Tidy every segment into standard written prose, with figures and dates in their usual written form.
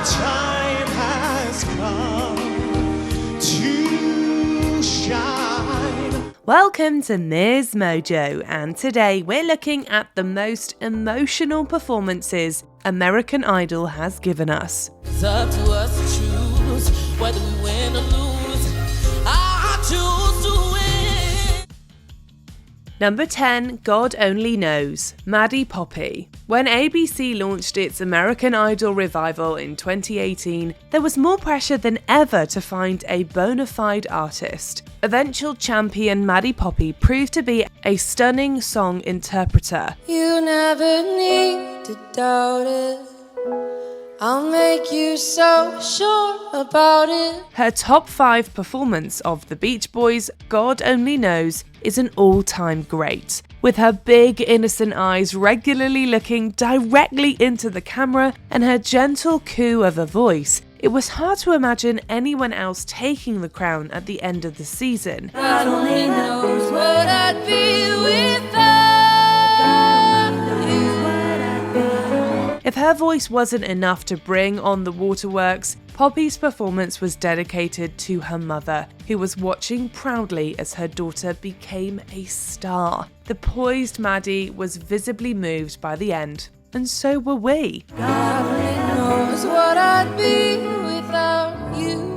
time has come to shine. Welcome to MsMojo, and today we're looking at the most emotional performances American Idol has given us. It's up to us to choose whether we win or lose. I choose to win. Number 10, God Only Knows, Maddie Poppy. When ABC launched its American Idol revival in 2018, there was more pressure than ever to find a bona fide artist. Eventual champion Maddie Poppy proved to be a stunning song interpreter. You never need to doubt it. I'll make you so sure about it. Her top 5 performance of the Beach Boys' God Only Knows is an all-time great. With her big, innocent eyes regularly looking directly into the camera and her gentle coo of a voice, it was hard to imagine anyone else taking the crown at the end of the season. God only knows what I'd be without you. If her voice wasn't enough to bring on the waterworks, Poppy's performance was dedicated to her mother, who was watching proudly as her daughter became a star. The poised Maddie was visibly moved by the end, and so were we. God only knows what I'd be without you.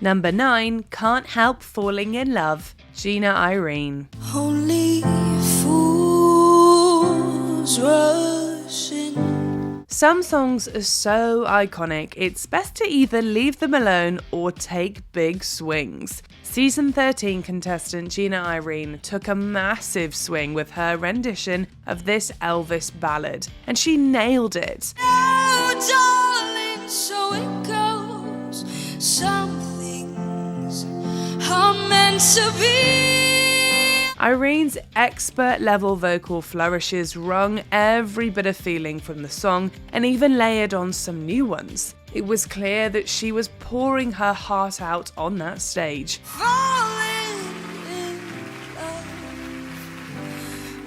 Number 9, Can't Help Falling in Love, Gina Irene. Only fools rush in. Some songs are so iconic, it's best to either leave them alone or take big swings. Season 13 contestant Gina Irene took a massive swing with her rendition of this Elvis ballad, and she nailed it. Oh, darling, so it goes. Some things are meant to be. Irene's expert-level vocal flourishes wrung every bit of feeling from the song and even layered on some new ones. It was clear that she was pouring her heart out on that stage. Falling in love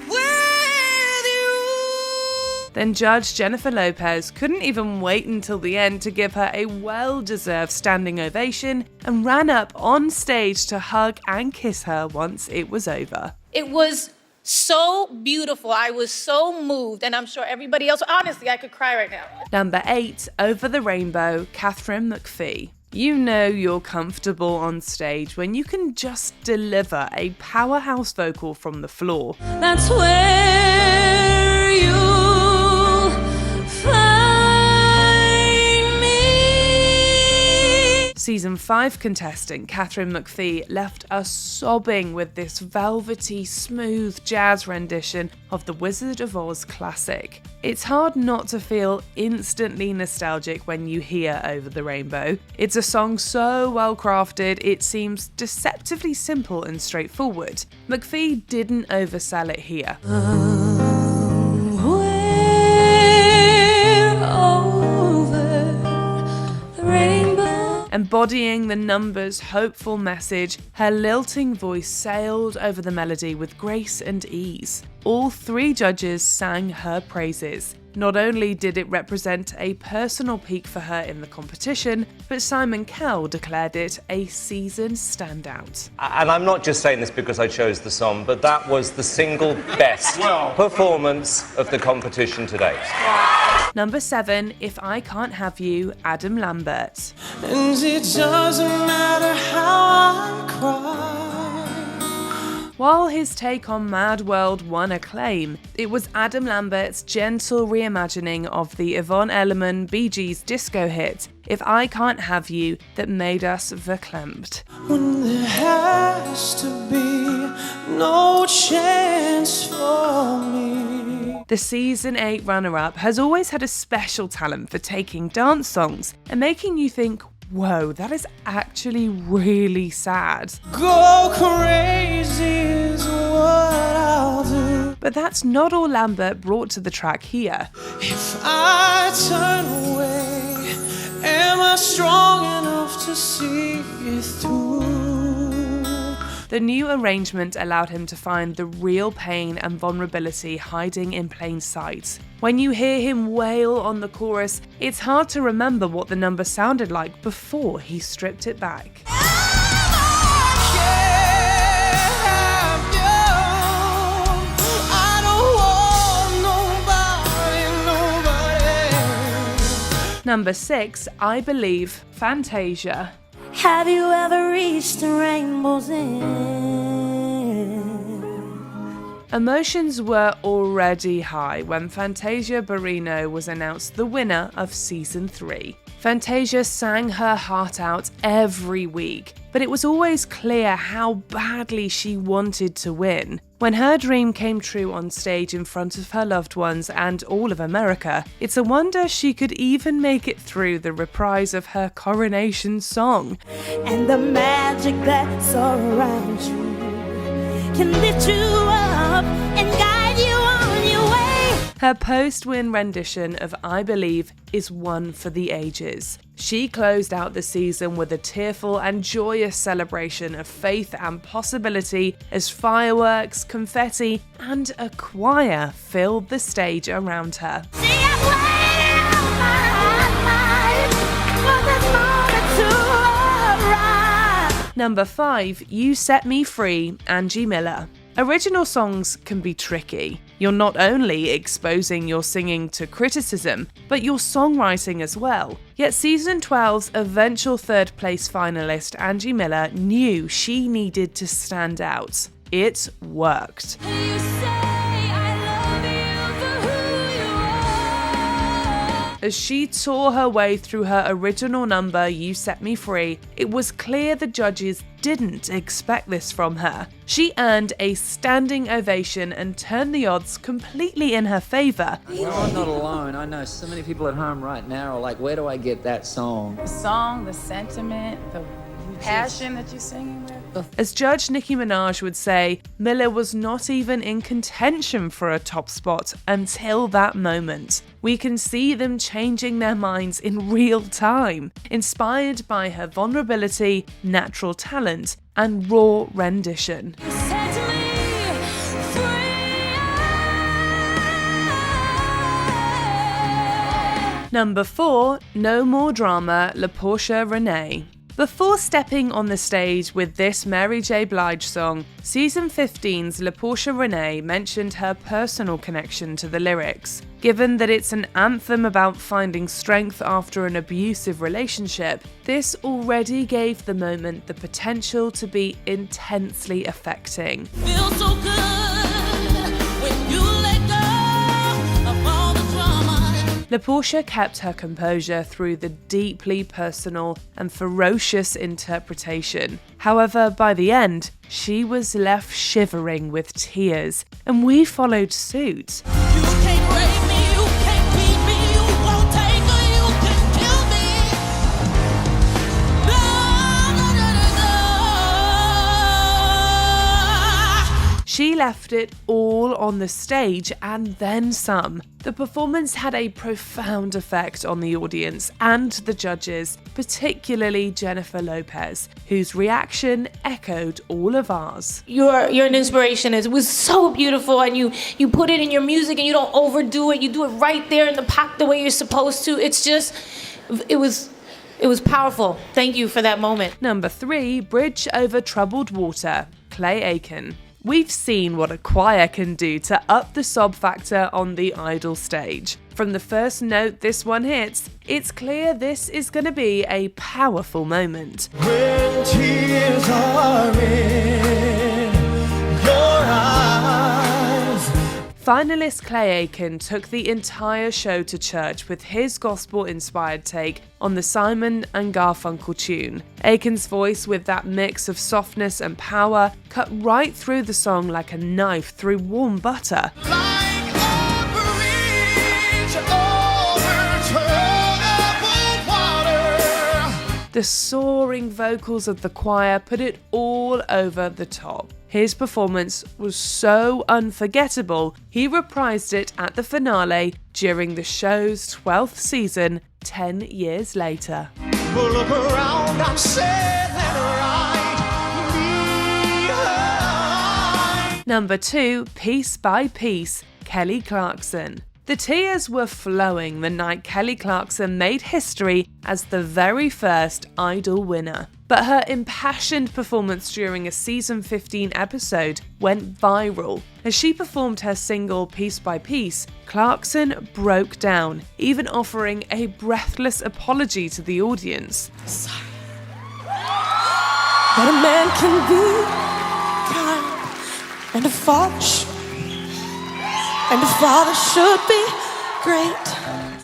with you. Then Judge Jennifer Lopez couldn't even wait until the end to give her a well-deserved standing ovation and ran up on stage to hug and kiss her once it was over. It was so beautiful. I was so moved, and I'm sure everybody else, honestly, I could cry right now. Number 8, Over the Rainbow, Katharine McPhee. You know you're comfortable on stage when you can just deliver a powerhouse vocal from the floor. That's where you'll find me. Season 5 contestant Katharine McPhee left us sobbing with this velvety, smooth jazz rendition of the Wizard of Oz classic. It's hard not to feel instantly nostalgic when you hear Over the Rainbow. It's a song so well crafted, it seems deceptively simple and straightforward. McPhee didn't oversell it here. Embodying the numbers' hopeful message, her lilting voice sailed over the melody with grace and ease. All 3 judges sang her praises. Not only did it represent a personal peak for her in the competition, but Simon Cowell declared it a season standout. And I'm not just saying this because I chose the song, but that was the single best performance of the competition to date. Number 7, If I Can't Have You, Adam Lambert. And it doesn't matter how I cry. While his take on Mad World won acclaim, it was Adam Lambert's gentle reimagining of the Yvonne Elliman Bee Gees disco hit, If I Can't Have You, that made us verklempt. When there has to be no chance for me. The Season 8 runner-up has always had a special talent for taking dance songs and making you think, whoa, that is actually really sad. Go crazy is what I'll do. But that's not all Lambert brought to the track here. If I turn away, am I strong enough to see it through? The new arrangement allowed him to find the real pain and vulnerability hiding in plain sight. When you hear him wail on the chorus, it's hard to remember what the number sounded like before he stripped it back. Number 6, I Believe, Fantasia. Have you ever reached the rainbow's end? Emotions were already high when Fantasia Barrino was announced the winner of Season 3. Fantasia sang her heart out every week, but it was always clear how badly she wanted to win. When her dream came true on stage in front of her loved ones and all of America, it's a wonder she could even make it through the reprise of her coronation song. And the magic that's all around you can lift you up and guide you on your way. Her post-win rendition of I Believe is one for the ages. She closed out the season with a tearful and joyous celebration of faith and possibility as fireworks, confetti, and a choir filled the stage around her. See, I've waited all my life for this moment to arrive. Number 5, You Set Me Free, Angie Miller. Original songs can be tricky. You're not only exposing your singing to criticism, but your songwriting as well. Yet Season 12's eventual third-place finalist Angie Miller knew she needed to stand out. It worked. You say I love you for who you are. As she tore her way through her original number, You Set Me Free, it was clear the judges didn't expect this from her. She earned a standing ovation and turned the odds completely in her favour. No, I'm not alone. I know so many people at home right now are like, where do I get that song? The song, the sentiment, the passion that you're singing with. As Judge Nicki Minaj would say, Miller was not even in contention for a top spot until that moment. We can see them changing their minds in real time, inspired by her vulnerability, natural talent, and raw rendition. Set me free. Number 4, No More Drama, LaPortia Renee. Before stepping on the stage with this Mary J. Blige song, Season 15's LaPortia Renee mentioned her personal connection to the lyrics. Given that it's an anthem about finding strength after an abusive relationship, this already gave the moment the potential to be intensely affecting. Feel so good when you let go of all the drama. LaPortia kept her composure through the deeply personal and ferocious interpretation. However, by the end, she was left shivering with tears, and we followed suit. You can't break me, you can't beat me, you won't take me, you can kill me. No, no, no, no, no. She left it all on the stage and then some. The performance had a profound effect on the audience and the judges, particularly Jennifer Lopez, whose reaction echoed all of ours. You're an inspiration. It was so beautiful, and you put it in your music, and you don't overdo it. You do it right there in the pocket the way you're supposed to. It's just, it was powerful. Thank you for that moment. Number 3, Bridge Over Troubled Water, Clay Aiken. We've seen what a choir can do to up the sob factor on the Idol stage. From the first note this one hits, it's clear this is going to be a powerful moment. When tears are in your eyes. Finalist Clay Aiken took the entire show to church with his gospel-inspired take on the Simon and Garfunkel tune. Aiken's voice, with that mix of softness and power, cut right through the song like a knife through warm butter. Like a bridge over troubled water. The soaring vocals of the choir put it all over the top. His performance was so unforgettable, he reprised it at the finale during the show's 12th season 10 years later. But look around, I'm sailing right. Me Number 2, Piece by Piece, Kelly Clarkson. The tears were flowing the night Kelly Clarkson made history as the very first Idol winner. But her impassioned performance during a season 15 episode went viral. As she performed her single Piece by Piece, Clarkson broke down, even offering a breathless apology to the audience. Sorry. That a man can be kind and a father should be great.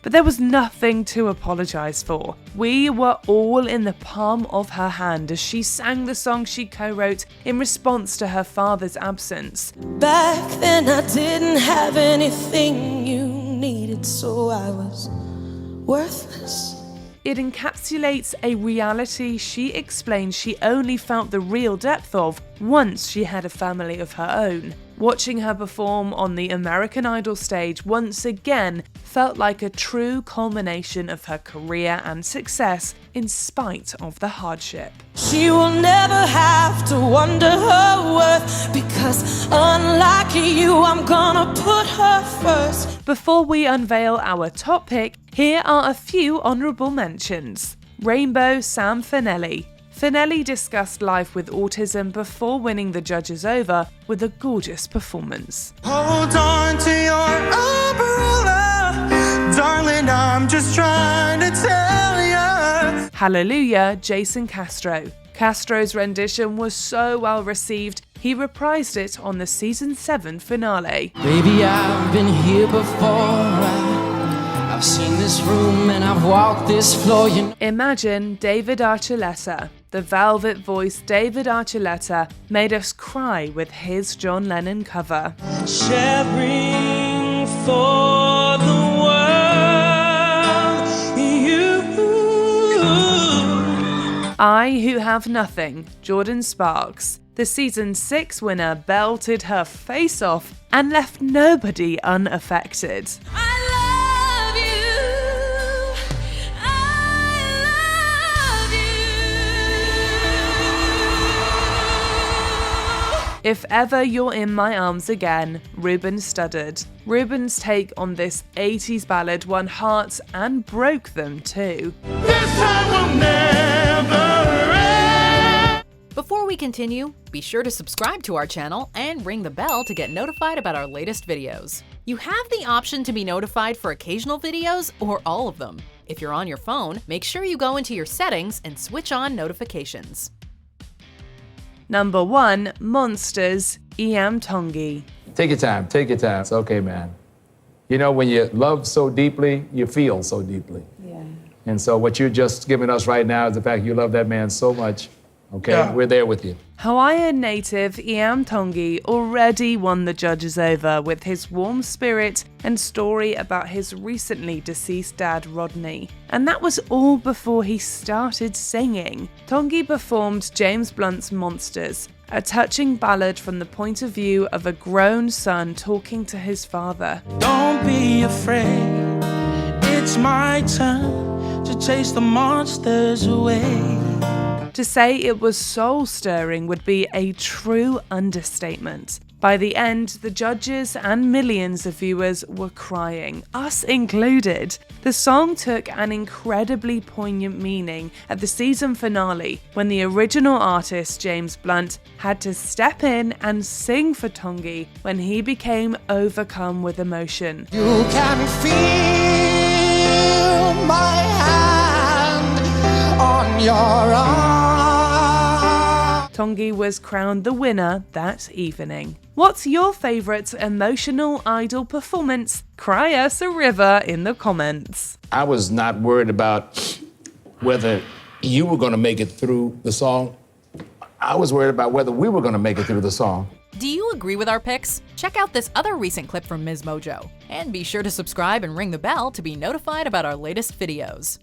But there was nothing to apologise for. We were all in the palm of her hand as she sang the song she co-wrote in response to her father's absence. Back then I didn't have anything you needed, so I was worthless. It encapsulates a reality she explains she only felt the real depth of once she had a family of her own. Watching her perform on the American Idol stage once again felt like a true culmination of her career and success in spite of the hardship. She will never have to wonder her worth, because unlike you, I'm gonna put her first. Before we unveil our top pick, here are a few honourable mentions. Rainbow Sam Finelli. Finelli discussed life with autism before winning the judges over with a gorgeous performance. Hold on to your umbrella, darling, I'm just trying to tell you. Hallelujah, Jason Castro. Castro's rendition was so well received, he reprised it on the season 7 finale. Baby, I've been here before. I've seen this room and I've walked this floor. Imagine David Archuleta. The velvet voiced David Archuleta made us cry with his John Lennon cover. Sharing for the world, you. I Who Have Nothing, Jordan Sparks. The season 6 winner belted her face off and left nobody unaffected. If Ever You're in My Arms Again, Ruben Studdard. Ruben's take on this 80s ballad won hearts and broke them too. This time will never end. Before we continue, be sure to subscribe to our channel and ring the bell to get notified about our latest videos. You have the option to be notified for occasional videos or all of them. If you're on your phone, make sure you go into your settings and switch on notifications. Number 1, Monsters, Emmi Tongi. Take your time, take your time. It's okay, man. You know, when you love so deeply, you feel so deeply. Yeah. And so what you're just giving us right now is the fact you love that man so much. Okay, yeah. We're there with you. Hawaiian native Emmi Tongi already won the judges over with his warm spirit and story about his recently deceased dad Rodney. And that was all before he started singing. Tongi performed James Blunt's Monsters, a touching ballad from the point of view of a grown son talking to his father. Don't be afraid, it's my turn to chase the monsters away. To say it was soul-stirring would be a true understatement. By the end, the judges and millions of viewers were crying, us included. The song took an incredibly poignant meaning at the season finale, when the original artist, James Blunt, had to step in and sing for Tongi when he became overcome with emotion. You can feel my hand on your arm. Tongi was crowned the winner that evening. What's your favourite emotional Idol performance? Cry us a river in the comments. I was not worried about whether you were going to make it through the song. I was worried about whether we were going to make it through the song. Do you agree with our picks? Check out this other recent clip from MsMojo. And be sure to subscribe and ring the bell to be notified about our latest videos.